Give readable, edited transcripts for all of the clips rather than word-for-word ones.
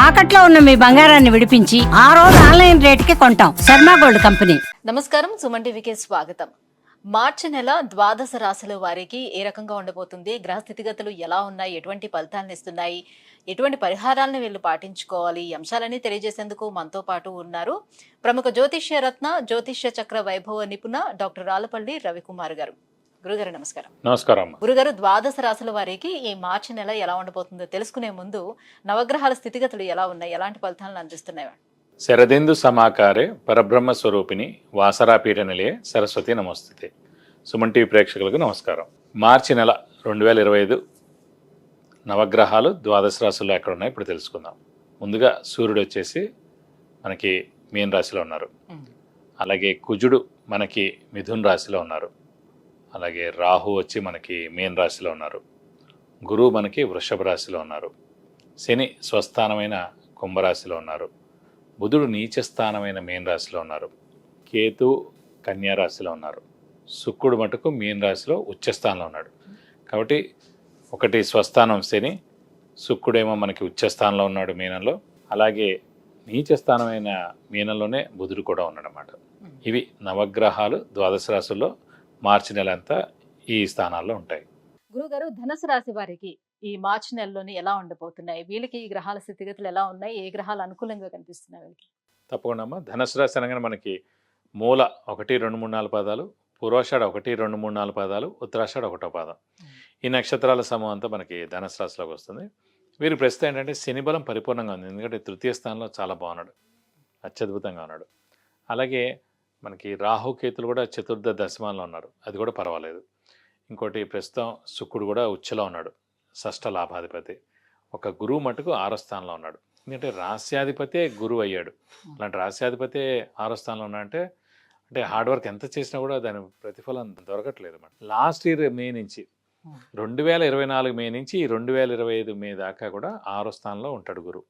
తాకట్లో ఉన్న మీ బంగారాన్ని విడిపించి ఆ రోజు ఆన్లైన్ రేటుకి కొంటాం. Sharma gold company. నమస్కారం, సుమన్ టీవీకి స్వాగతం. మార్చి నెల ద్వాదశ రాశుల వారికి ఏ రకంగా ఉండబోతుంది, గ్రహ స్థితిగతులు ఎలా ఉన్నాయి, ఎటువంటి ఫలితాలను ఇస్తున్నాయి, ఎటువంటి పరిహారాలను వీళ్ళు పాటించుకోవాలి, ఈ అంశాలన్నీ తెలియజేసేందుకు మనతో పాటు ఉన్నారు ప్రముఖ జ్యోతిష్య రత్న, జ్యోతిష్య చక్ర వైభవ నిపుణ డాక్టర్ రాలపల్లి రవికుమార్ గారు. గురుగారు నమస్కారం. నమస్కారం. గురుగారు, ద్వాదశ రాశుల వారికి ఈ మార్చి నెల ఎలా ఉండబోతుందో తెలుసుకునే ముందు నవగ్రహాల స్థితిగతులు ఎలా ఉన్నాయి, ఎలాంటి ఫలితాలను అందిస్తున్నాయి? శరదిందు సమాకారే పరబ్రహ్మ స్వరూపిణి వాసరాపీఠ నిలయే సరస్వతి నమస్తే. సుమన్ టీవీ ప్రేక్షకులకు నమస్కారం. మార్చి నెల 2025 నవగ్రహాలు ద్వాదశ రాశుల్లో ఎక్కడ ఉన్నాయి ఇప్పుడు తెలుసుకుందాం. ముందుగా సూర్యుడు వచ్చేసి మనకి మీన రాశిలో ఉన్నారు. అలాగే కుజుడు మనకి మిథున్ రాశిలో ఉన్నారు. అలాగే రాహు వచ్చి మనకి మీన రాశిలో ఉన్నారు. గురువు మనకి వృషభ రాశిలో ఉన్నారు. శని స్వస్థానమైన కుంభరాశిలో ఉన్నారు. బుధుడు నీచస్థానమైన మీన రాశిలో ఉన్నారు. కేతు కన్యా రాశిలో ఉన్నారు. శుక్రుడు మటుకు మీన రాశిలో ఉచ్చస్థానంలో ఉన్నాడు. కాబట్టి ఒకటి స్వస్థానం శని, శుక్రుడేమో మనకి ఉచ్చస్థానంలో ఉన్నాడు మీనంలో. అలాగే నీచస్థానమైన మీనంలోనే బుధుడు కూడా ఉన్నాడన్నమాట. ఇవి నవగ్రహాలు ద్వాదశ రాశుల్లో మార్చి నెల అంతా ఈ స్థానాల్లో ఉంటాయి. గురుగారు, ధనుసు రాశి వారికి ఈ మార్చి నెలలోని ఎలా ఉండబోతున్నాయి? వీళ్ళకి ఈ గ్రహాల స్థితిగతులు ఎలా ఉన్నాయి? ఏ గ్రహాలు అనుకూలంగా కనిపిస్తున్నాయి వీళ్ళకి? తప్పకుండా అమ్మా. ధనుసు రాశి అనగానే మనకి మూల 1, 2, 3, 4 పాదాలు, పూర్వాషాఢ 1, 2, 3, 4 పాదాలు, ఉత్తరాషాఢ 1వ పాదం. ఈ నక్షత్రాల సమూహం అంతా మనకి ధనుసు రాశిలోకి వస్తుంది. వీరి ప్రస్తుతం ఏంటంటే శని బలం పరిపూర్ణంగా ఉంది. ఎందుకంటే తృతీయ స్థానంలో చాలా బాగున్నాడు, అత్యద్భుతంగా ఉన్నాడు. అలాగే మనకి రాహుకేతులు కూడా చతుర్థ దశమాల్లో ఉన్నారు, అది కూడా పర్వాలేదు. ఇంకోటి ప్రస్తుతం శుక్రుడు కూడా ఉచ్చలో ఉన్నాడు, షష్ఠ లాభాధిపతి. ఒక గురువు మటుకు 6వ స్థానంలో ఉన్నాడు. ఎందుకంటే రాస్యాధిపతే గురువు అయ్యాడు. అలాంటి రాస్యాధిపతే 6వ స్థానంలో ఉన్నాడంటే అంటే హార్డ్ వర్క్ ఎంత చేసినా కూడా దాని ప్రతిఫలం దొరకట్లేదు అన్నమాట. లాస్ట్ ఇయర్ మే నుంచి 2024 మే నుంచి 2025 మే దాకా కూడా 6వ స్థానంలో ఉంటాడు గురువు.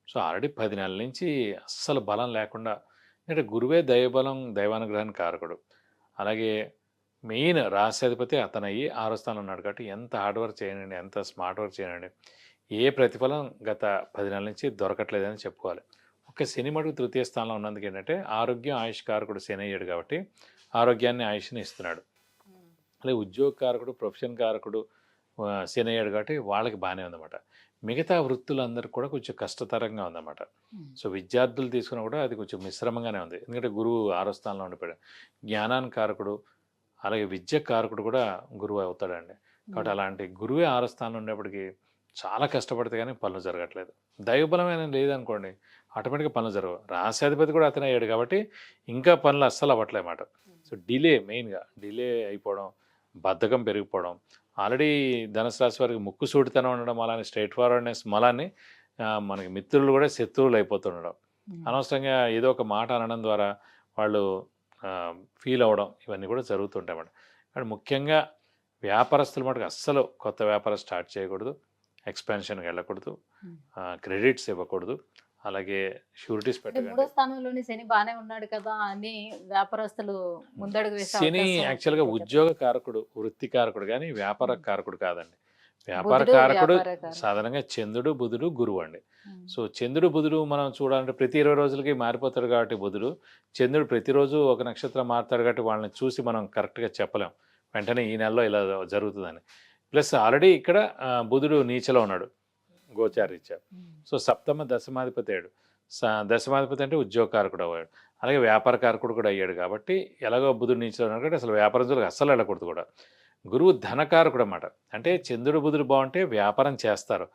సో ఆల్రెడీ 10 నెలల నుంచి అస్సలు బలం లేకుండా, అంటే గురువే దైవబలం, దైవానుగ్రహానికి కారకుడు. అలాగే మెయిన్ రాశ్యాధిపతి అతను అయ్యి 6వ స్థానంలో ఉన్నాడు. కాబట్టి ఎంత హార్డ్ వర్క్ చేయనండి, ఎంత స్మార్ట్ వర్క్ చేయనండి, ఏ ప్రతిఫలం గత 10 నెలల నుంచి దొరకట్లేదని చెప్పుకోవాలి. ఒక శని మటుకు తృతీయ స్థానంలో ఉన్నందుకు ఏంటంటే ఆరోగ్యం, ఆయుష్ కారకుడు శని అయ్యాడు కాబట్టి ఆరోగ్యాన్ని, ఆయుష్ని ఇస్తున్నాడు. అలాగే ఉద్యోగ కారకుడు, ప్రొఫెషన్ కారకుడు శని అయ్యాడు కాబట్టి వాళ్ళకి బాగానే ఉందన్నమాట. మిగతా వృత్తులందరికీ కూడా కొంచెం కష్టతరంగా ఉందన్నమాట. సో విద్యార్థులు తీసుకున్నా కూడా అది కొంచెం మిశ్రమంగానే ఉంది. ఎందుకంటే గురువు 6వ స్థానంలో ఉండిపోయాడు. జ్ఞానాన్ని కారకుడు, అలాగే విద్య కారకుడు కూడా గురువు అవుతాడండి. కాబట్టి అలాంటి గురువే 6వ స్థానంలో ఉండేప్పటికీ చాలా కష్టపడితే కానీ పనులు జరగట్లేదు. దైవబలమైన లేదనుకోండి, ఆటోమేటిక్గా పనులు జరగవు. రాశ్యాధిపతి కూడా అతనే అయ్యాడు కాబట్టి ఇంకా పనులు అస్సలు అవ్వట్లేమాట. సో డిలే, మెయిన్గా డిలే అయిపోవడం, బద్ధకం పెరిగిపోవడం. ఆల్రెడీ ధనుసు రాశి వారికి ముక్కు సూటితనం ఉండడం, అలానే స్ట్రైట్ ఫార్వర్డ్నెస్ మలాన్ని మనకి మిత్రులు కూడా శత్రువులు అయిపోతుండడం, అనవసరంగా ఏదో ఒక మాట అనడం ద్వారా వాళ్ళు ఫీల్ అవ్వడం, ఇవన్నీ కూడా జరుగుతుంటాయి అన్నమాట. కానీ ముఖ్యంగా వ్యాపారస్తులు మటుకు అస్సలు కొత్త వ్యాపారం స్టార్ట్ చేయకూడదు, ఎక్స్పాన్షన్కి వెళ్ళకూడదు, క్రెడిట్స్ ఇవ్వకూడదు, అలాగే షూరిటీస్ పెట్టకూడదు. 3వ స్థానంలోని శని బాగానే ఉన్నాడు కదా అని వ్యాపారస్తులు ముందడుగు వేసే శని యాక్చువల్గా ఉద్యోగ కారకుడు, వృత్తి కారకుడు, కానీ వ్యాపార కారకుడు కాదండి. వ్యాపార కారకుడు సాధారణంగా చంద్రుడు, బుధుడు, గురువు అండి. సో చంద్రుడు, బుధుడు మనం చూడాలంటే ప్రతి 20 రోజులకి మారిపోతాడు కాబట్టి బుధుడు. చంద్రుడు ప్రతిరోజు ఒక నక్షత్రం మారుతాడు కాబట్టి వాళ్ళని చూసి మనం కరెక్ట్గా చెప్పలేం వెంటనే ఈ నెలలో ఇలా జరుగుతుందని. ప్లస్ ఆల్రెడీ ఇక్కడ బుధుడు నీచలో ఉన్నాడు గోచారీత్యా. సో సప్తమ దశమాధిపతి అయ్యాడు. దశమాధిపతి అంటే ఉద్యోగకారకుడు అయ్యాడు. అలాగే వ్యాపార కారకుడు కూడా అయ్యాడు. కాబట్టి ఎలాగో బుధుడు నీచలో ఉన్నాడు కాబట్టి అసలు వ్యాపారం అస్సలు వెళ్ళకూడదు కూడా. గురువు ధనకారకుడు అన్నమాట. అంటే చంద్రుడు, బుధుడు బాగుంటే వ్యాపారం చేస్తారు.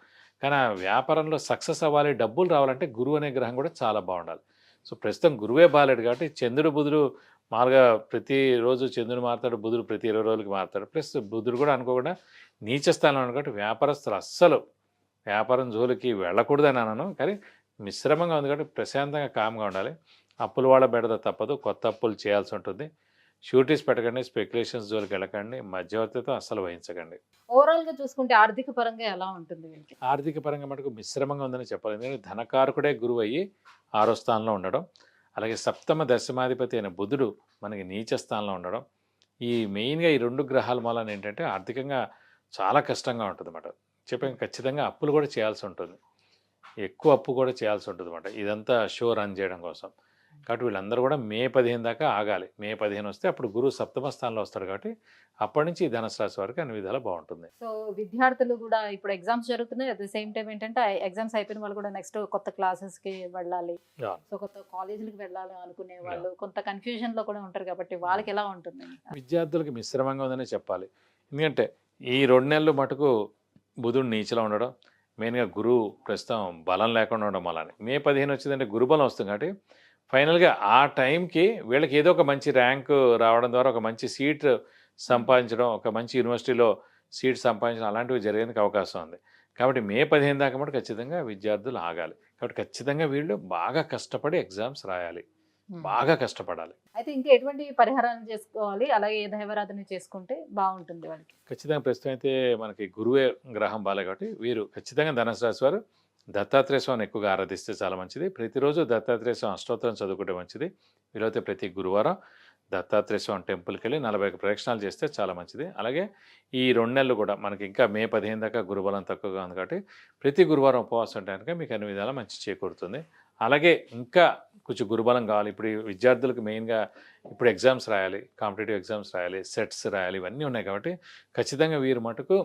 కానీ ఆ వ్యాపారంలో సక్సెస్ అవ్వాలి, డబ్బులు రావాలంటే గురువు అనే గ్రహం కూడా చాలా బాగుండాలి. సో ప్రస్తుతం గురువే బాగాలేడు కాబట్టి చంద్రుడు, బుధుడు మామూలుగా ప్రతిరోజు చంద్రుడు మారుతాడు, బుధుడు ప్రతి 20 రోజులకి మారుతాడు. ప్లస్ బుధుడు కూడా అనుకోకుండా నీచ స్థానంలో ఉన్నాడు కాబట్టి వ్యాపారస్తులు అస్సలు వ్యాపారం జోలికి వెళ్ళకూడదని అన్నాను. కానీ మిశ్రమంగా ఉంది కాబట్టి ప్రశాంతంగా, కామ్గా ఉండాలి. అప్పుల వాళ్ళ బెడద తప్పదు, కొత్త అప్పులు చేయాల్సి ఉంటుంది. షూరిటీస్ పెట్టకండి, స్పెక్యులేషన్స్ జోలికి వెళ్ళకండి, మధ్యవర్తితో అస్సలు వహించకండి. ఓవరాల్ గా చూసుకుంటే ఆర్థిక పరంగా ఎలా ఉంటుంది? ఆర్థిక పరంగా మటుకు మిశ్రమంగా ఉందని చెప్పాలి. ఎందుకంటే ధనకారకుడే గురువు అయ్యి 6వ స్థానంలో ఉండడం, అలాగే సప్తమ దశమాధిపతి అయిన బుధుడు మనకి నీచ స్థానంలో ఉండడం, ఈ మెయిన్గా ఈ 2 గ్రహాల మూలాన ఏంటంటే ఆర్థికంగా చాలా కష్టంగా ఉంటుంది అన్నమాట. చెప్పాను, ఖచ్చితంగా అప్పులు కూడా చేయాల్సి ఉంటుంది. ఎక్కువ అప్పు కూడా చేయాల్సి ఉంటుంది అనమాట, ఇదంతా షో రన్ చేయడం కోసం. కాబట్టి వీళ్ళందరూ కూడా మే 15 దాకా ఆగాలి. మే 15 వస్తే అప్పుడు గురువు సప్తమ స్థానంలో వస్తాడు, కాబట్టి అప్పటి నుంచి ఈ ధనుసు రాశి వారికి అన్ని విధాలా బాగుంటుంది. సో విద్యార్థులు కూడా ఇప్పుడు ఎగ్జామ్స్ జరుగుతున్నాయి, అట్ ద సేమ్ టైం ఏంటంటే ఎగ్జామ్స్ అయిపోయిన వాళ్ళు కూడా నెక్స్ట్ కొత్త క్లాసెస్ కి వెళ్ళాలి, Yeah. సో కొత్త కాలేజీలకు వెళ్ళాలి అనుకునే వాళ్ళు కొంత కన్ఫ్యూజన్ లో కూడా ఉంటారు, కాబట్టి వాళ్ళకి ఎలా ఉంటుంది? విద్యార్థులకి మిశ్రమంగా ఉందనే చెప్పాలి. ఎందుకంటే ఈ 2 నెలలు మటుకు బుధుడు నీచలో ఉండడం, మెయిన్గా గురువు ప్రస్తుతం బలం లేకుండా ఉండడం వల్ల. మే 15 వచ్చిందంటే గురుబలం వస్తుంది, కాబట్టి ఫైనల్గా ఆ టైంకి వీళ్ళకి ఏదో ఒక మంచి ర్యాంకు రావడం ద్వారా ఒక మంచి సీట్ సంపాదించడం, ఒక మంచి యూనివర్సిటీలో సీట్ సంపాదించడం అలాంటివి జరిగేందుకు అవకాశం ఉంది. కాబట్టి మే 15 దాకా మటు ఖచ్చితంగా విద్యార్థులు ఆగాలి. కాబట్టి ఖచ్చితంగా వీళ్ళు బాగా కష్టపడి ఎగ్జామ్స్ రాయాలి, బాగా కష్టపడాలి. అయితే ఇంకా ఎటువంటి పరిహారాలు చేసుకోవాలి, అలాగే ఏ దైవారాధన చేసుకుంటే బాగుంటుంది వాళ్ళకి? ఖచ్చితంగా ప్రస్తుతం అయితే మనకి గురువే గ్రహం బాలే, కాబట్టి వీరు ఖచ్చితంగా ధనుసు రాశి వారు దత్తాత్రేయ స్వామిని ఎక్కువగా ఆరాధిస్తే చాలా మంచిది. ప్రతిరోజు దత్తాత్రేయ స్వామి అష్టోత్తరం చదువుకుంటే మంచిది. వీలైతే ప్రతి గురువారం దత్తాత్రేయ స్వామి టెంపుల్కి వెళ్ళి 41 ప్రదక్షిణాలు చేస్తే చాలా మంచిది. అలాగే ఈ 2 నెలలు కూడా మనకి ఇంకా మే 15 దాకా గురుబలం తక్కువగా ఉంది, కాబట్టి ప్రతి గురువారం ఉపవాసం ఉంటే కనుక మీకు అన్ని విధాలా మంచి చేకూరుతుంది. అలాగే ఇంకా కొంచెం గురుబలం కావాలి, ఇప్పుడు ఈ విద్యార్థులకు మెయిన్గా ఇప్పుడు ఎగ్జామ్స్ రాయాలి, కాంపిటేటివ్ ఎగ్జామ్స్ రాయాలి, సెట్స్ రాయాలి, ఇవన్నీ ఉన్నాయి. కాబట్టి ఖచ్చితంగా వీరు మటుకు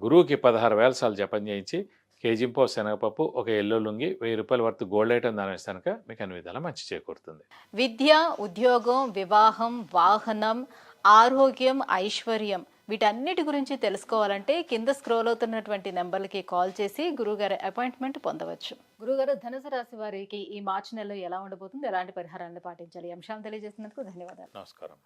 గురువుకి 16,000 సార్లు జపం చేయించి కేజింపో శనగపప్పు, ఒక ఎల్లో లుంగి, 1000 రూపాయల వర్త్ గోల్డ్ ఐటమ్ దాని వేస్తే కనుక మీకు అన్ని విధాలా మంచి చేకూరుతుంది. విద్య, ఉద్యోగం, వివాహం, వాహనం, ఆరోగ్యం, ఐశ్వర్యం వీటన్నిటి గురించి తెలుసుకోవాలంటే కింద స్క్రోల్ అవుతున్నటువంటి నెంబర్లకి కాల్ చేసి గురుగారి అపాయింట్మెంట్ పొందవచ్చు. గురుగారు, ధనుసు రాశి వారికి ఈ మార్చి నెలలో ఎలా ఉండబోతుంది, ఎలాంటి పరిహారాలను పాటించాలి, ఈ అంశాలను తెలియజేసినందుకు ధన్యవాదాలు. నమస్కారం.